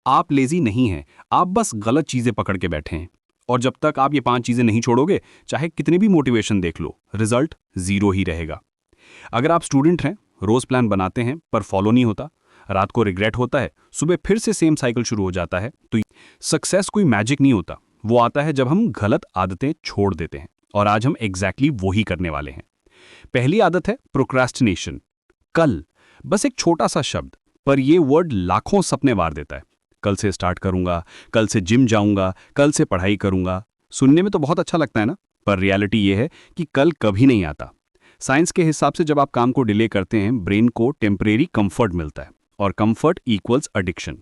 आप लेजी नहीं हैं, आप बस गलत चीजें पकड़ के बैठे हैं। और जब तक आप ये 5 चीजें नहीं छोड़ोगे, चाहे कितनी भी मोटिवेशन देख लो, रिजल्ट जीरो ही रहेगा। अगर आप स्टूडेंट हैं, रोज प्लान बनाते हैं पर फॉलो नहीं होता, रात को रिग्रेट होता है, सुबह फिर से सेम साइकिल शुरू हो जाता है, तो सक्सेस कोई मैजिक नहीं होता। वो आता है जब हम गलत आदतें छोड़ देते हैं। और आज हम एग्जैक्टली वही करने वाले हैं। पहली आदत है प्रोक्रास्टिनेशन। कल, बस एक छोटा सा शब्द, पर ये वर्ड लाखों सपने मार देता है। कल से स्टार्ट करूंगा, कल से जिम जाऊंगा, कल से पढ़ाई करूंगा। सुनने में तो बहुत अच्छा लगता है ना, पर रियलिटी ये है कि कल कभी नहीं आता। साइंस के हिसाब से जब आप काम को डिले करते हैं, ब्रेन को टेम्परेरी कंफर्ट मिलता है, और कंफर्ट इक्वल्स एडिक्शन।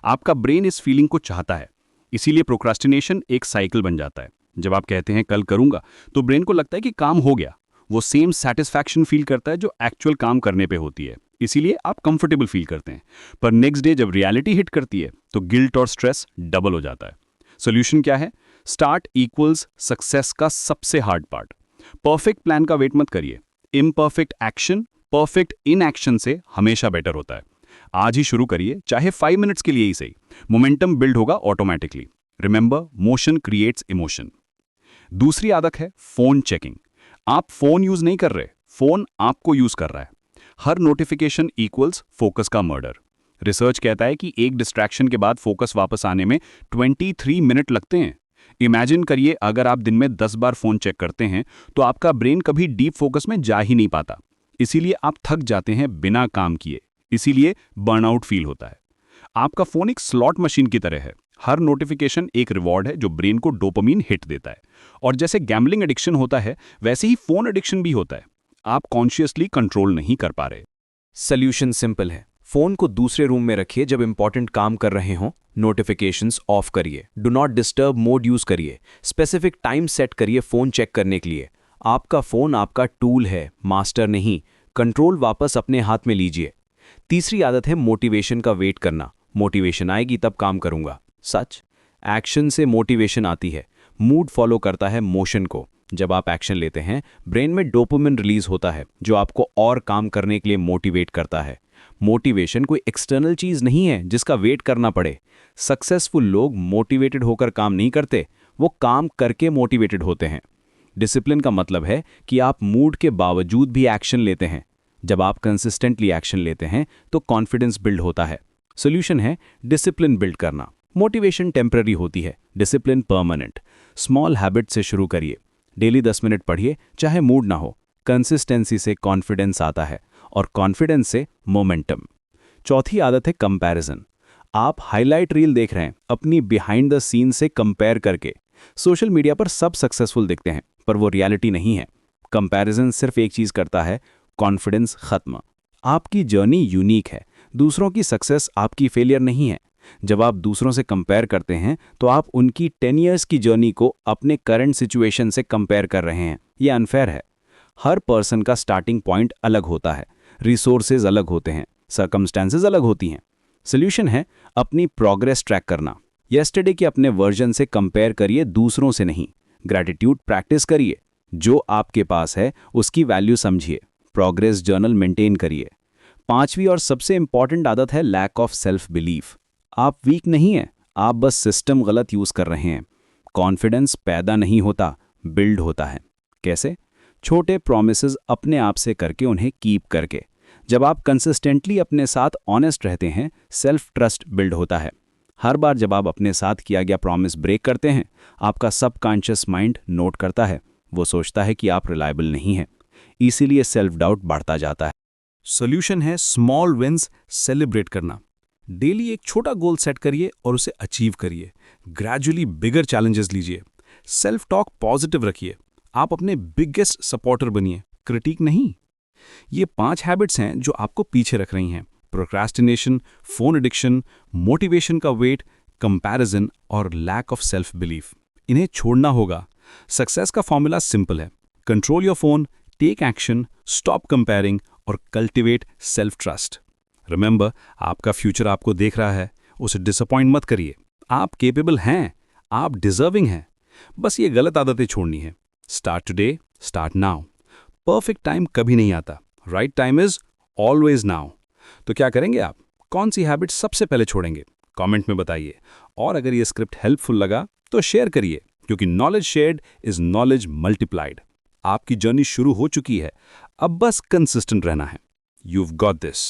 आपका ब्रेन इस फीलिंग को चाहता है, इसीलिए प्रोक्रास्टिनेशन एक साइकिल बन जाता है। जब आप कहते हैं कल करूंगा, तो ब्रेन को लगता है कि काम हो गया। वो सेम सेटिस्फैक्शन फील करता है जो एक्चुअल काम करने पे होती है, इसीलिए आप कंफर्टेबल फील करते हैं। पर नेक्स्ट डे जब रियलिटी हिट करती है, तो गिल्ट और स्ट्रेस डबल हो जाता है। सोल्यूशन क्या है? स्टार्ट इक्वल्स सक्सेस का सबसे हार्ड पार्ट। परफेक्ट प्लान का वेट मत करिए। Imperfect action perfect in action से हमेशा बेटर होता है। आज ही शुरू करिए, चाहे 5 मिनट्स के लिए ही सही। मोमेंटम बिल्ड होगा automatically. Remember, motion creates emotion. दूसरी आदत है फोन चेकिंग। आप फोन यूज नहीं कर रहे, फोन आपको यूज कर रहा है। हर नोटिफिकेशन इक्वल्स फोकस का मर्डर। रिसर्च कहता है कि एक डिस्ट्रैक्शन के बाद फोकस वापस आने में 23 मिनट लगते हैं। इमेजिन करिए, अगर आप दिन में 10 बार फोन चेक करते हैं, तो आपका ब्रेन कभी डीप फोकस में जा ही नहीं पाता। इसीलिए आप थक जाते हैं बिना काम किए, इसीलिए बर्नआउट फील होता है। आपका फोन एक स्लॉट मशीन की तरह है। हर नोटिफिकेशन एक रिवॉर्ड है जो ब्रेन को डोपामिन हिट देता है। और जैसे गैम्बलिंग एडिक्शन होता है, वैसे ही फोन एडिक्शन भी होता है। आप कॉन्शियसली कंट्रोल नहीं कर पा रहे। सॉल्यूशन सिंपल है। फोन को दूसरे रूम में रखिए, जब इंपॉर्टेंट काम कर रहे हों नोटिफिकेशंस ऑफ करिए, do not disturb mode use करिए, स्पेसिफिक टाइम सेट करिए फोन चेक करने के लिए। आपका फोन आपका टूल है, मास्टर नहीं। कंट्रोल वापस अपने हाथ में लीजिए। तीसरी आदत है मोटिवेशन का वेट करना। मोटिवेशन आएगी तब काम करूंगा, सच। एक्शन से मोटिवेशन आती है, मूड फॉलो करता है मोशन को। जब आप एक्शन लेते हैं, ब्रेन में डोपामिन रिलीज होता है, जो आपको और काम करने के लिए मोटिवेट करता है। मोटिवेशन कोई एक्सटर्नल चीज नहीं है जिसका वेट करना पड़े। सक्सेसफुल लोग मोटिवेटेड होकर काम नहीं करते, वो काम करके मोटिवेटेड होते हैं। डिसिप्लिन का मतलब है कि आप मूड के बावजूद भी एक्शन लेते हैं। जब आप कंसिस्टेंटली एक्शन लेते हैं, तो कॉन्फिडेंस बिल्ड होता है। सोल्यूशन है डिसिप्लिन बिल्ड करना। मोटिवेशन टेम्पररी होती है, डिसिप्लिन परमानेंट। स्मॉल हैबिट से शुरू करिए। डेली 10 मिनट पढ़िए, चाहे मूड ना हो। कंसिस्टेंसी से कॉन्फिडेंस आता है, और कॉन्फिडेंस से मोमेंटम। चौथी आदत है कंपैरिजन। आप हाईलाइट रील देख रहे हैं अपनी बिहाइंड द सीन से कंपेयर करके। सोशल मीडिया पर सब सक्सेसफुल दिखते हैं, पर वो रियलिटी नहीं है। कंपैरिजन सिर्फ एक चीज करता है, कॉन्फिडेंस खत्म। आपकी जर्नी यूनिक है, दूसरों की सक्सेस आपकी फेलियर नहीं है। जब आप दूसरों से कंपेयर करते हैं, तो आप उनकी 10 इयर्स की जर्नी को अपने करंट सिचुएशन से कंपेयर कर रहे हैं। ये अनफेयर है। हर पर्सन का स्टार्टिंग पॉइंट अलग होता है, रिसोर्सेज अलग होते हैं, सर्कमस्टेंसेज अलग होती हैं। सोल्यूशन है अपनी प्रोग्रेस ट्रैक करना। यस्टरडे के अपने वर्जन से कंपेयर करिए, दूसरों से नहीं। ग्रैटिट्यूड प्रैक्टिस करिए, जो आपके पास है उसकी वैल्यू समझिए। प्रोग्रेस जर्नल मेंटेन करिए। पांचवी और सबसे इंपॉर्टेंट आदत है लैक ऑफ सेल्फ बिलीफ। आप वीक नहीं हैं, आप बस सिस्टम गलत यूज कर रहे हैं। कॉन्फिडेंस पैदा नहीं होता, बिल्ड होता है। कैसे? छोटे प्रॉमिसेस अपने आप से करके, उन्हें कीप करके। जब आप कंसिस्टेंटली अपने साथ ऑनेस्ट रहते हैं, सेल्फ ट्रस्ट बिल्ड होता है। हर बार जब आप अपने साथ किया गया प्रॉमिस ब्रेक करते हैं, आपका सबकॉन्शियस माइंड नोट करता है। वो सोचता है कि आप रिलायबल नहीं हैं, इसीलिए सेल्फ डाउट बढ़ता जाता है। सोल्यूशन है स्मॉल विंस सेलिब्रेट करना। डेली एक छोटा गोल सेट करिए और उसे अचीव करिए। ग्रेजुअली बिगर चैलेंजेस लीजिए। सेल्फ टॉक पॉजिटिव रखिए। आप अपने बिगेस्ट सपोर्टर बनिए, क्रिटिक नहीं। ये 5 हैबिट्स हैं जो आपको पीछे रख रही हैं: प्रोक्रास्टिनेशन, फोन एडिक्शन, मोटिवेशन का वेट, कंपैरिजन और लैक ऑफ सेल्फ बिलीफ। इन्हें छोड़ना होगा। सक्सेस का फॉर्मूला सिंपल है: control your phone, take action, stop comparing और कल्टिवेट सेल्फ ट्रस्ट। रिमेंबर, आपका फ्यूचर आपको देख रहा है, उसे डिसअपॉइंट मत करिए। आप केपेबल हैं, आप डिजर्विंग हैं। बस ये गलत आदतें छोड़नी है। Start today, start now. Perfect time कभी नहीं आता, right time is always now. तो क्या करेंगे आप? कौन सी हैबिट सबसे पहले छोड़ेंगे? कमेंट में बताइए। और अगर ये स्क्रिप्ट हेल्पफुल लगा तो शेयर करिए, क्योंकि knowledge shared is knowledge multiplied. आपकी जर्नी शुरू हो चुकी है, अब बस कंसिस्टेंट रहना है। You've got this.